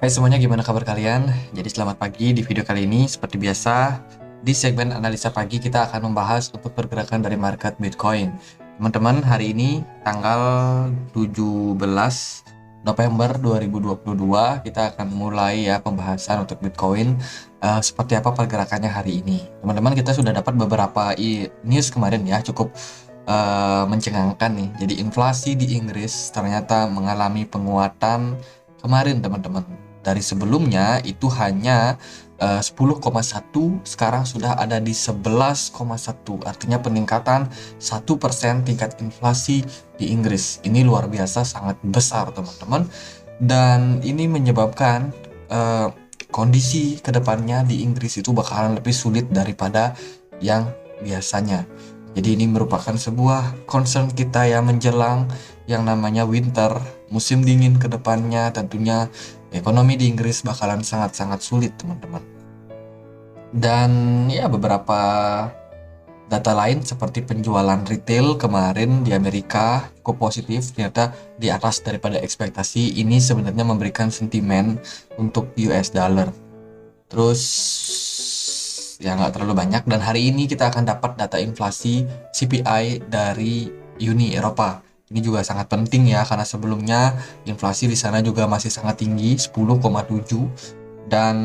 Hai semuanya, gimana kabar kalian? Jadi selamat pagi. Di video kali ini seperti biasa, di segmen analisa pagi kita akan membahas untuk pergerakan dari market Bitcoin. Teman-teman, hari ini tanggal 17 November 2022 kita akan mulai ya pembahasan untuk Bitcoin. Seperti apa pergerakannya hari ini. Teman-teman, kita sudah dapat beberapa news kemarin ya, cukup mencengangkan nih. Jadi inflasi di Inggris ternyata mengalami penguatan kemarin, teman-teman. Dari sebelumnya itu hanya 10,1, sekarang sudah ada di 11,1. Artinya peningkatan 1% tingkat inflasi di Inggris. Ini luar biasa, sangat besar, teman-teman. Dan ini menyebabkan kondisi kedepannya di Inggris itu bakalan lebih sulit daripada yang biasanya. Jadi ini merupakan sebuah concern kita yang menjelang yang namanya winter, musim dingin ke depannya. Tentunya ekonomi di Inggris bakalan sangat-sangat sulit, teman-teman. Dan ya beberapa data lain seperti penjualan retail kemarin di Amerika cukup positif, ternyata di atas daripada ekspektasi. Ini sebenarnya memberikan sentimen untuk US dollar. Terus ya nggak terlalu banyak, dan hari ini kita akan dapat data inflasi CPI dari Uni Eropa. Ini juga sangat penting ya, karena sebelumnya inflasi di sana juga masih sangat tinggi, 10,7. Dan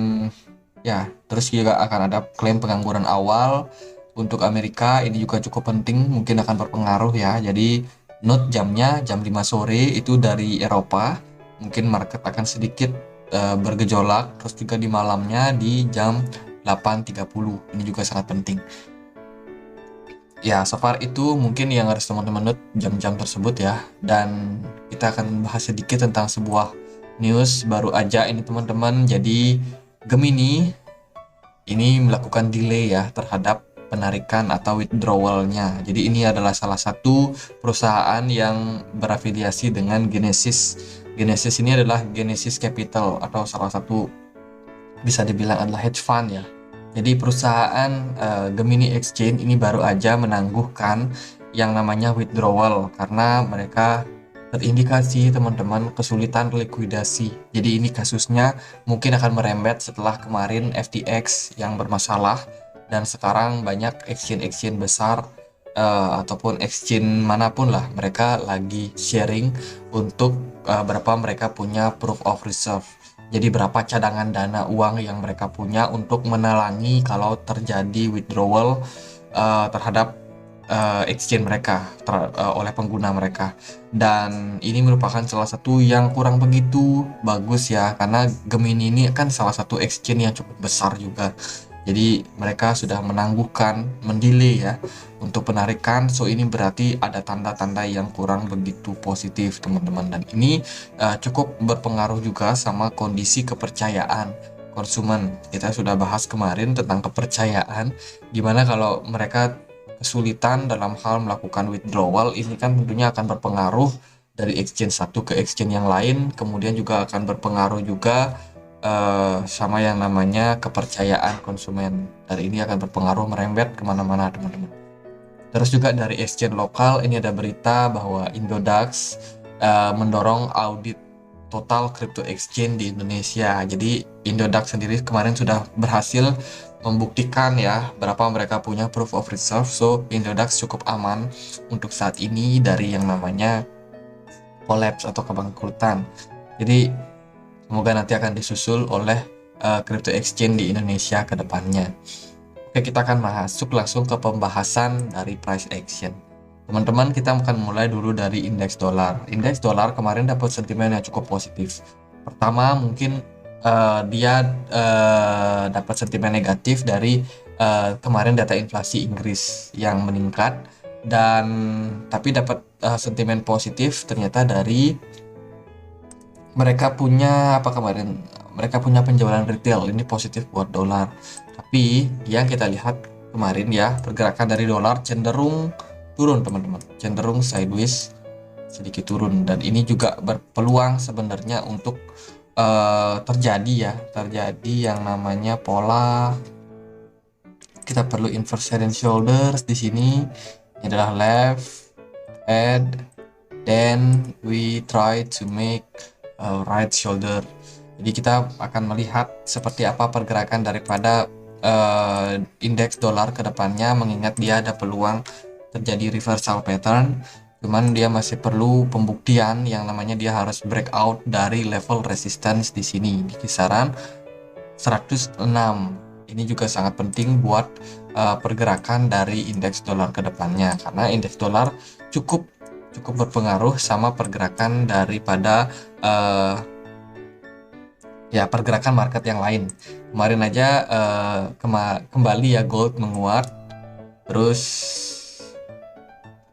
ya, terus juga akan ada klaim pengangguran awal untuk Amerika. Ini juga cukup penting, mungkin akan berpengaruh ya. Jadi note jamnya jam 5 sore itu dari Eropa. Mungkin market akan sedikit bergejolak. Terus juga di malamnya di jam 8.30. Ini juga sangat penting. Ya, so far itu mungkin yang harus teman-teman note jam-jam tersebut ya. Dan kita akan bahas sedikit tentang sebuah news baru aja ini, teman-teman. Jadi Gemini ini melakukan delay ya terhadap penarikan atau withdrawal-nya. Jadi ini adalah salah satu perusahaan yang berafiliasi dengan Genesis. Genesis ini adalah Genesis Capital, atau salah satu bisa dibilang adalah hedge fund ya. Jadi perusahaan Gemini Exchange ini baru aja menangguhkan yang namanya withdrawal karena mereka terindikasi, teman-teman, kesulitan likuidasi. Jadi ini kasusnya mungkin akan merembet setelah kemarin FTX yang bermasalah, dan sekarang banyak exchange besar ataupun exchange manapun lah, mereka lagi sharing untuk berapa mereka punya proof of reserve. Jadi berapa cadangan dana uang yang mereka punya untuk menalangi kalau terjadi withdrawal terhadap exchange mereka oleh pengguna mereka. Dan ini merupakan salah satu yang kurang begitu bagus ya, karena Gemini ini kan salah satu exchange yang cukup besar juga. Jadi mereka sudah menangguhkan, mendelay ya untuk penarikan. So ini berarti ada tanda-tanda yang kurang begitu positif, teman-teman. Dan ini cukup berpengaruh juga sama kondisi kepercayaan konsumen. Kita sudah bahas kemarin tentang kepercayaan. Gimana kalau mereka kesulitan dalam hal melakukan withdrawal, ini kan tentunya akan berpengaruh dari exchange satu ke exchange yang lain. Kemudian juga akan berpengaruh juga sama yang namanya kepercayaan konsumen. Dari ini akan berpengaruh merembet kemana-mana, teman-teman. Terus juga dari exchange lokal, ini ada berita bahwa Indodax mendorong audit total crypto exchange di Indonesia. Jadi Indodax sendiri kemarin sudah berhasil membuktikan ya berapa mereka punya proof of reserve. So Indodax cukup aman untuk saat ini dari yang namanya collapse atau kebangkrutan. Jadi semoga nanti akan disusul oleh crypto exchange di Indonesia ke depannya. Oke, kita akan masuk langsung ke pembahasan dari price action. Teman-teman, kita akan mulai dulu dari indeks dolar. Indeks dolar kemarin dapat sentimen yang cukup positif. Pertama, mungkin dia dapat sentimen negatif dari kemarin data inflasi Inggris yang meningkat, dan tapi dapat sentimen positif ternyata dari mereka punya apa kemarin? Mereka punya penjualan retail, ini positif buat dolar. Tapi yang kita lihat kemarin ya, pergerakan dari dolar cenderung turun, teman-teman. Cenderung sideways, sedikit turun. Dan ini juga berpeluang sebenarnya untuk terjadi yang namanya pola. Kita perlu inverse head and shoulders di sini. Ini adalah left, head, then we try to make right shoulder. Jadi kita akan melihat seperti apa pergerakan daripada indeks dolar ke depannya, mengingat dia ada peluang terjadi reversal pattern. Cuman dia masih perlu pembuktian yang namanya dia harus breakout dari level resistance di sini di kisaran 106. Ini juga sangat penting buat pergerakan dari indeks dolar ke depannya, karena indeks dolar cukup berpengaruh sama pergerakan daripada pergerakan market yang lain. Kemarin aja kembali ya gold menguat, terus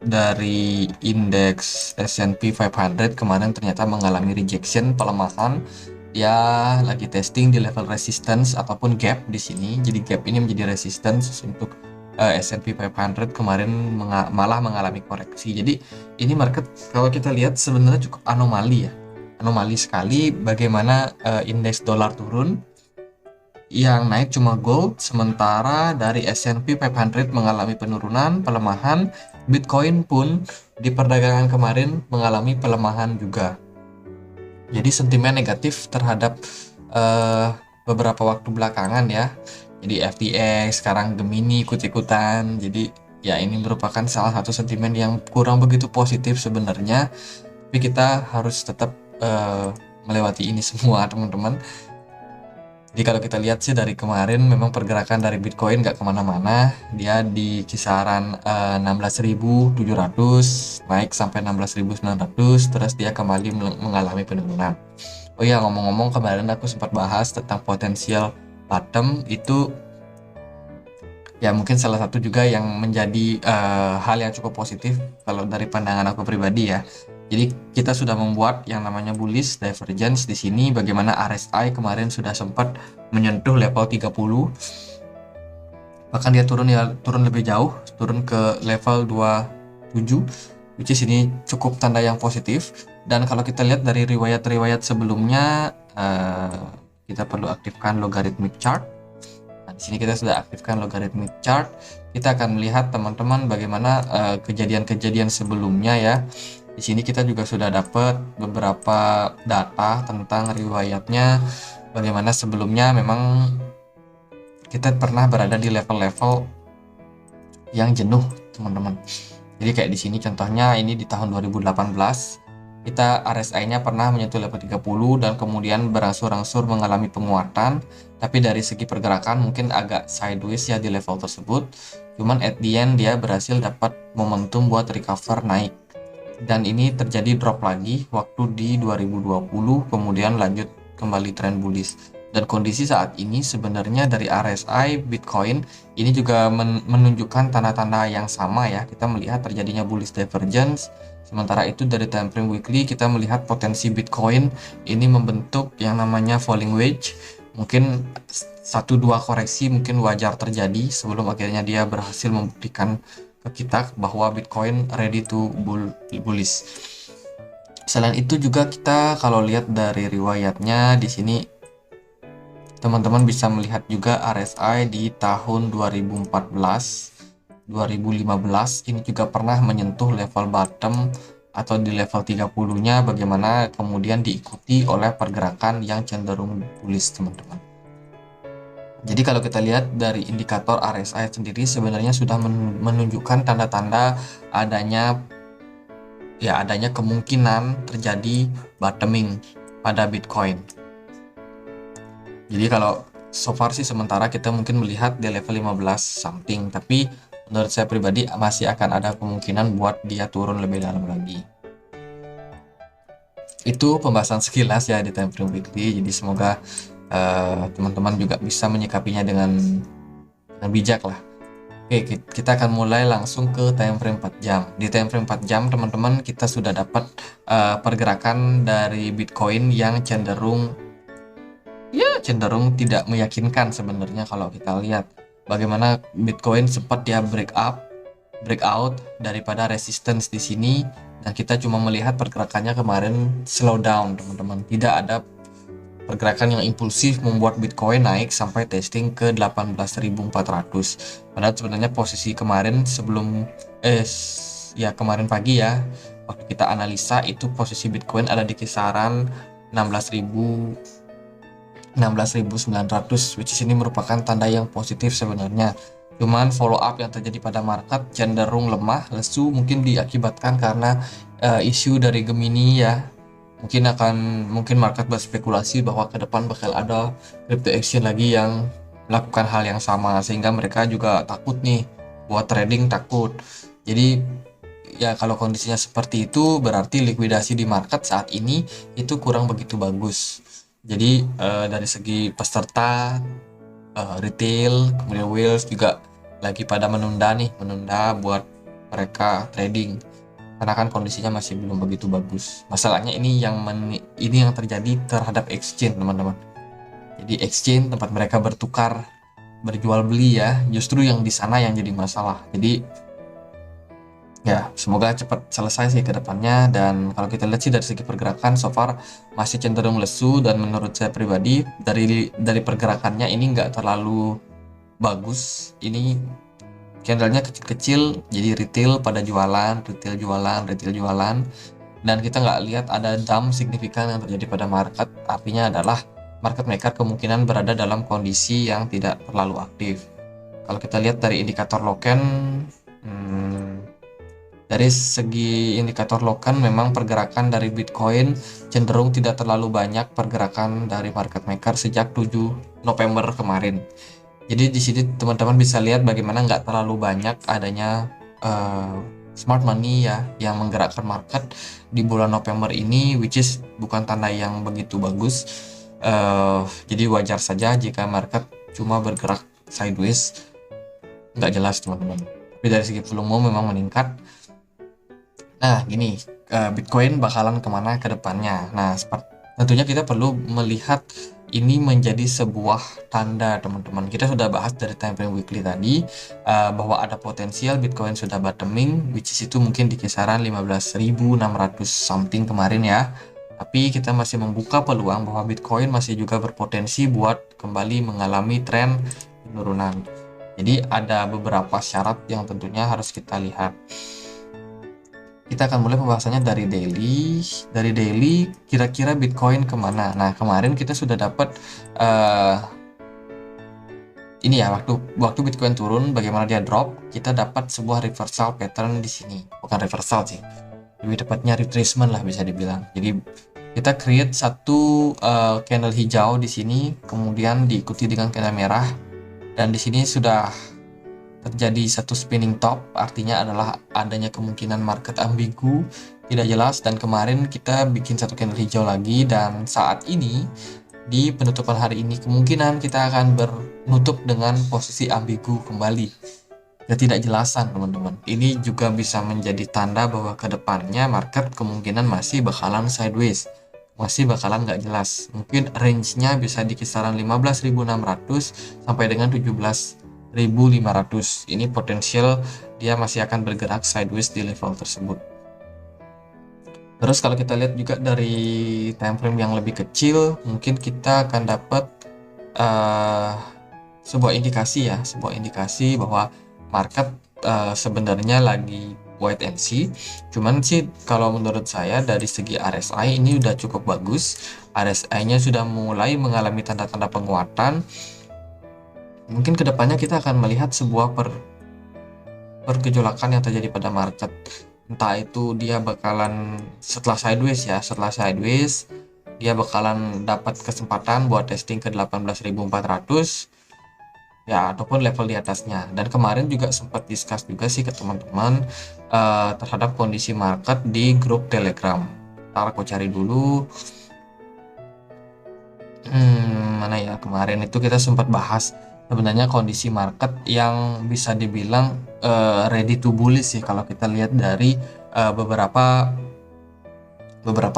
dari indeks S&P 500 kemarin ternyata mengalami rejection, pelemahan. Ya lagi testing di level resistance ataupun gap di sini. Jadi gap ini menjadi resistance untuk S&P 500 kemarin malah mengalami koreksi. Jadi ini market kalau kita lihat sebenarnya cukup anomali ya. Anomali sekali bagaimana indeks dolar turun, yang naik cuma gold, sementara dari S&P 500 mengalami penurunan, pelemahan. Bitcoin pun di perdagangan kemarin mengalami pelemahan juga. Jadi sentimen negatif terhadap beberapa waktu belakangan ya. Jadi FTX, sekarang Gemini ikut-ikutan. Jadi ya ini merupakan salah satu sentimen yang kurang begitu positif sebenarnya. Tapi kita harus tetap melewati ini semua teman-teman. Jadi kalau kita lihat sih dari kemarin memang pergerakan dari Bitcoin nggak kemana-mana. Dia di kisaran 16.700 naik sampai 16.900, terus dia kembali mengalami penurunan. Oh iya, ngomong-ngomong kemarin aku sempat bahas tentang potensial bottom itu. Ya mungkin salah satu juga yang menjadi hal yang cukup positif kalau dari pandangan aku pribadi ya. Jadi kita sudah membuat yang namanya bullish divergence di sini, bagaimana RSI kemarin sudah sempat menyentuh level 30. Bahkan dia turun lebih jauh, turun ke level 27, which is ini cukup tanda yang positif. Dan kalau kita lihat dari riwayat-riwayat sebelumnya, kita perlu aktifkan logarithmic chart. Nah, di sini kita sudah aktifkan logarithmic chart. Kita akan melihat teman-teman bagaimana kejadian-kejadian sebelumnya ya. Di sini kita juga sudah dapat beberapa data tentang riwayatnya, bagaimana sebelumnya memang kita pernah berada di level-level yang jenuh, teman-teman. Jadi kayak di sini contohnya ini di tahun 2018 kita RSI-nya pernah menyentuh level 30 dan kemudian berangsur-angsur mengalami penguatan, tapi dari segi pergerakan mungkin agak sideways ya di level tersebut. Cuman at the end dia berhasil dapat momentum buat recover naik. Dan ini terjadi drop lagi waktu di 2020, kemudian lanjut kembali tren bullish. Dan kondisi saat ini sebenarnya dari RSI Bitcoin ini juga menunjukkan tanda-tanda yang sama ya. Kita melihat terjadinya bullish divergence. Sementara itu dari time frame weekly kita melihat potensi Bitcoin ini membentuk yang namanya falling wedge. Mungkin 1-2 koreksi mungkin wajar terjadi sebelum akhirnya dia berhasil membuktikan ke kita bahwa Bitcoin ready to bullish. Selain itu juga kita kalau lihat dari riwayatnya di sini teman-teman bisa melihat juga RSI di tahun 2014, 2015 ini juga pernah menyentuh level bottom atau di level 30-nya, bagaimana kemudian diikuti oleh pergerakan yang cenderung bullish, teman-teman. Jadi kalau kita lihat dari indikator RSI sendiri sebenarnya sudah menunjukkan tanda-tanda adanya kemungkinan terjadi bottoming pada Bitcoin. Jadi kalau so far sih sementara kita mungkin melihat di level 15 something, tapi menurut saya pribadi masih akan ada kemungkinan buat dia turun lebih dalam lagi. Itu pembahasan sekilas ya di time frame weekly. Jadi semoga teman-teman juga bisa menyikapinya dengan bijak lah. Oke, kita akan mulai langsung ke time frame 4 jam. Di time frame 4 jam teman-teman kita sudah dapat pergerakan dari Bitcoin yang cenderung tidak meyakinkan sebenarnya. Kalau kita lihat bagaimana Bitcoin sempat dia breakout daripada resistance di sini, dan kita cuma melihat pergerakannya kemarin slow down, teman-teman. Tidak ada pergerakan yang impulsif membuat Bitcoin naik sampai testing ke 18.400. Padahal sebenarnya posisi kemarin kemarin pagi ya, waktu kita analisa itu posisi Bitcoin ada di kisaran 16.000 16.900, which is ini merupakan tanda yang positif sebenarnya. Cuman follow up yang terjadi pada market cenderung lemah, lesu, mungkin diakibatkan karena isu dari Gemini ya. Mungkin market berspekulasi bahwa ke depan bakal ada crypto exchange lagi yang melakukan hal yang sama, sehingga mereka juga takut nih buat trading, takut. Jadi ya kalau kondisinya seperti itu berarti likuidasi di market saat ini itu kurang begitu bagus. Jadi dari segi peserta, retail, kemudian whales juga lagi pada menunda buat mereka trading karena kan kondisinya masih belum begitu bagus. Masalahnya ini yang terjadi terhadap exchange, teman-teman. Jadi exchange tempat mereka bertukar, berjual beli ya, justru yang di sana yang jadi masalah. Jadi ya semoga cepat selesai sih ke depannya. Dan kalau kita lihat sih dari segi pergerakan so far masih cenderung lesu, dan menurut saya pribadi dari pergerakannya ini nggak terlalu bagus. Ini candlenya kecil-kecil, jadi retail pada jualan, retail jualan, dan kita nggak lihat ada dump signifikan yang terjadi pada market. Artinya adalah market maker kemungkinan berada dalam kondisi yang tidak terlalu aktif. Kalau kita lihat dari indikator Loken, dari segi indikator Loken memang pergerakan dari Bitcoin cenderung tidak terlalu banyak pergerakan dari market maker sejak 7 November kemarin. Jadi di sini teman-teman bisa lihat bagaimana nggak terlalu banyak adanya smart money ya yang menggerakkan market di bulan November ini, which is bukan tanda yang begitu bagus. Jadi wajar saja jika market cuma bergerak sideways, nggak jelas teman-teman. Tapi dari segi volume memang meningkat. Nah gini, Bitcoin bakalan kemana ke depannya? Nah tentunya kita perlu melihat ini menjadi sebuah tanda, teman-teman. Kita sudah bahas dari time frame weekly tadi bahwa ada potensial Bitcoin sudah bottoming, which is itu mungkin di kisaran 15.600 something kemarin ya. Tapi kita masih membuka peluang bahwa Bitcoin masih juga berpotensi buat kembali mengalami tren penurunan. Jadi ada beberapa syarat yang tentunya harus kita lihat. Kita akan mulai pembahasannya dari daily. Dari daily, kira-kira Bitcoin kemana? Nah, kemarin kita sudah dapat ini ya, waktu Bitcoin turun, bagaimana dia drop, kita dapat sebuah reversal pattern di sini. Bukan reversal sih, lebih tepatnya retracement lah bisa dibilang. Jadi kita create satu candle hijau di sini, kemudian diikuti dengan candle merah, dan di sini sudah terjadi satu spinning top, artinya adalah adanya kemungkinan market ambigu, tidak jelas. Dan kemarin kita bikin satu candle hijau lagi, dan saat ini di penutupan hari ini kemungkinan kita akan bernutup dengan posisi ambigu kembali, ketidakjelasan teman-teman. Ini juga bisa menjadi tanda bahwa kedepannya market kemungkinan masih bakalan sideways, masih bakalan nggak jelas. Mungkin range-nya bisa di kisaran 15.600 sampai dengan 17.500. Ini potensial dia masih akan bergerak sideways di level tersebut. Terus kalau kita lihat juga dari time frame yang lebih kecil, mungkin kita akan dapat sebuah indikasi bahwa market sebenarnya lagi wait and see. Cuman sih kalau menurut saya dari segi RSI ini udah cukup bagus. RSI-nya sudah mulai mengalami tanda-tanda penguatan. Mungkin kedepannya kita akan melihat sebuah pergejolakan yang terjadi pada market. Entah itu dia bakalan setelah sideways dia bakalan dapat kesempatan buat testing ke 18.400 ya, ataupun level di atasnya. Dan kemarin juga sempat discuss juga sih ke teman-teman terhadap kondisi market di grup Telegram. Ntar aku cari dulu mana ya, kemarin itu kita sempat bahas sebenarnya kondisi market yang bisa dibilang ready to bullish sih kalau kita lihat dari beberapa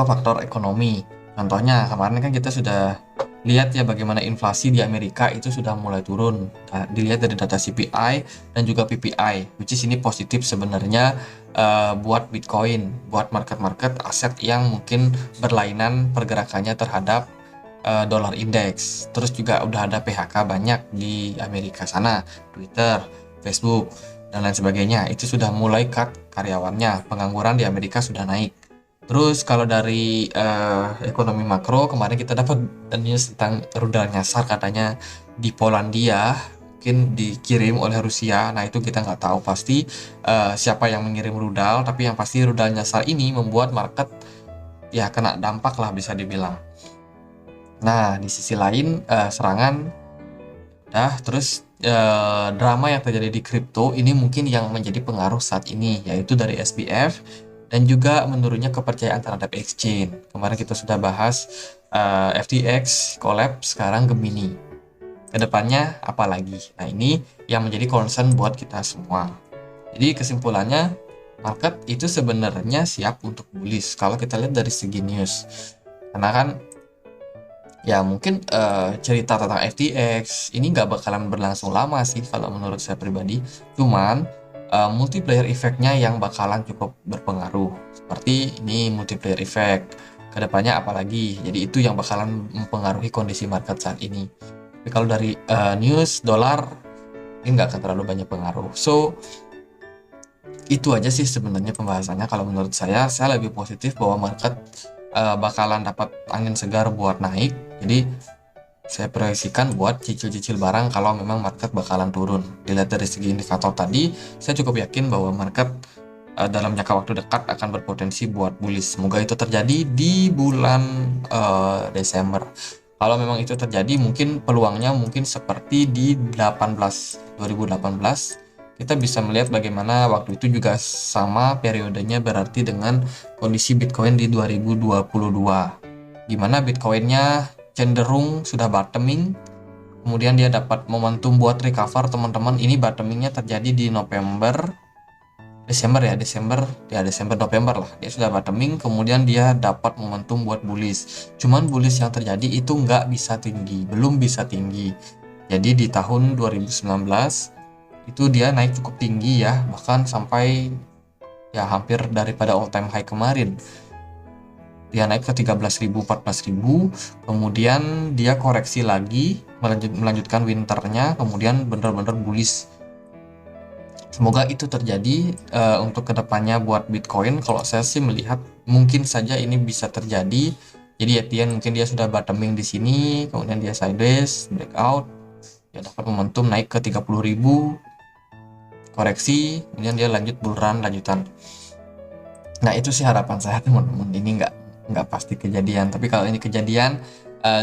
faktor ekonomi. Contohnya kemarin kan kita sudah lihat ya bagaimana inflasi di Amerika itu sudah mulai turun. Dilihat dari data CPI dan juga PPI, which is ini positif sebenarnya buat Bitcoin, buat market aset yang mungkin berlainan pergerakannya terhadap dolar indeks. Terus juga udah ada PHK banyak di Amerika sana, Twitter, Facebook, dan lain sebagainya. Itu sudah mulai cut karyawannya. Pengangguran di Amerika sudah naik. Terus kalau dari ekonomi makro, kemarin kita dapat news tentang rudal nyasar katanya di Polandia mungkin dikirim oleh Rusia. Nah itu kita nggak tahu pasti siapa yang mengirim rudal, tapi yang pasti rudal nyasar ini membuat market ya kena dampak lah bisa dibilang. Nah di sisi lain serangan terus drama yang terjadi di kripto ini mungkin yang menjadi pengaruh saat ini, yaitu dari SBF dan juga menurunnya kepercayaan terhadap exchange. Kemarin kita sudah bahas FTX collapse, sekarang Gemini. Kedepannya apa lagi? Nah ini yang menjadi concern buat kita semua. Jadi kesimpulannya, market itu sebenarnya siap untuk bullish kalau kita lihat dari segi news. Karena kan ya mungkin cerita tentang FTX ini nggak bakalan berlangsung lama sih kalau menurut saya pribadi. Cuman multiplayer effect-nya yang bakalan cukup berpengaruh. Seperti ini multiplayer effect. Kedepannya apalagi. Jadi itu yang bakalan mempengaruhi kondisi market saat ini. Tapi kalau dari news dolar ini nggak akan terlalu banyak pengaruh. So itu aja sih sebenarnya pembahasannya. Kalau menurut saya lebih positif bahwa market bakalan dapat angin segar buat naik. Jadi saya proyeksikan buat cicil-cicil barang kalau memang market bakalan turun. Dilihat dari segi indikator tadi, saya cukup yakin bahwa market dalam jangka waktu dekat akan berpotensi buat bullish. Semoga itu terjadi di bulan Desember. Kalau memang itu terjadi, mungkin peluangnya mungkin seperti di 2018. Kita bisa melihat bagaimana waktu itu juga sama periodenya berarti dengan kondisi Bitcoin di 2022. Di mana Bitcoinnya cenderung sudah bottoming, kemudian dia dapat momentum buat recover teman-teman. Ini bottomingnya terjadi di Desember November lah, dia sudah bottoming, kemudian dia dapat momentum buat bullish. Cuman bullish yang terjadi itu belum bisa tinggi. Jadi di tahun 2019 itu dia naik cukup tinggi ya, bahkan sampai ya hampir daripada all time high kemarin. Dia naik ke 13.000, 14.000, kemudian dia koreksi lagi, melanjutkan winternya, kemudian benar-benar bullish. Semoga itu terjadi untuk kedepannya buat Bitcoin. Kalau saya sih melihat mungkin saja ini bisa terjadi. Jadi Etienne mungkin dia sudah bottoming di sini, kemudian dia sideways, breakout, dia dapat momentum naik ke 30.000, koreksi, kemudian dia lanjut bull run lanjutan. Nah itu sih harapan saya teman-teman. Ini nggak pasti kejadian, tapi kalau ini kejadian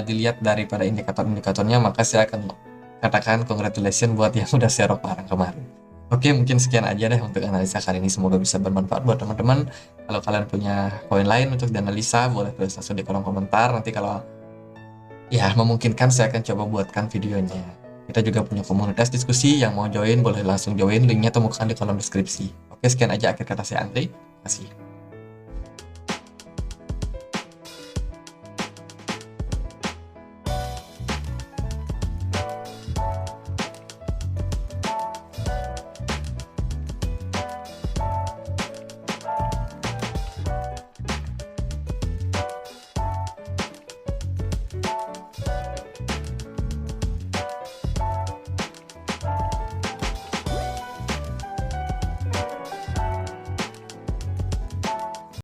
dilihat daripada indikator-indikatornya, maka saya akan katakan congratulations buat yang udah share barang kemarin. Oke, mungkin sekian aja deh untuk analisa kali ini. Semoga bisa bermanfaat buat teman-teman. Kalau kalian punya koin lain untuk dianalisa, boleh tulis langsung di kolom komentar. Nanti kalau ya memungkinkan, saya akan coba buatkan videonya. Kita juga punya komunitas diskusi, yang mau join boleh langsung join, linknya temukan di kolom deskripsi. Oke, sekian aja akhir kata saya, Andre. Terima kasih.